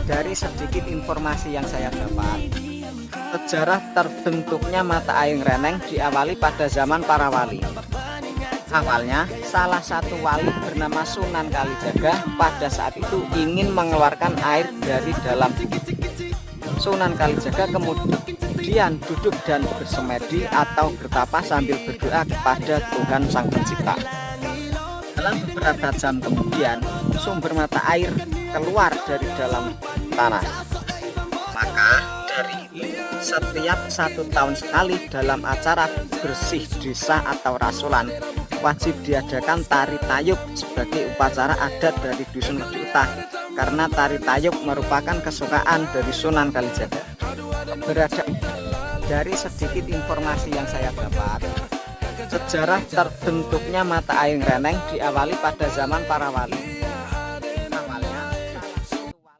Dari sedikit informasi yang saya dapat, sejarah terbentuknya mata air Reneng diawali pada zaman para wali. Awalnya, salah satu wali bernama Sunan Kalijaga pada saat itu ingin mengeluarkan air dari dalam. Sunan Kalijaga kemudian duduk dan bersemedi atau bertapa sambil berdoa kepada Tuhan Sang Pencipta. Dalam beberapa jam kemudian, sumber mata air keluar dari dalam tanah. Maka dari itu, setiap 1 tahun sekali dalam acara bersih desa atau rasulan, wajib diadakan tari tayub sebagai upacara adat dari dusun Mediutah, karena tari tayub merupakan kesukaan dari Sunan Kalijaga. Dari sedikit informasi yang saya dapat, sejarah terbentuknya mata air Reneng diawali pada zaman para wali.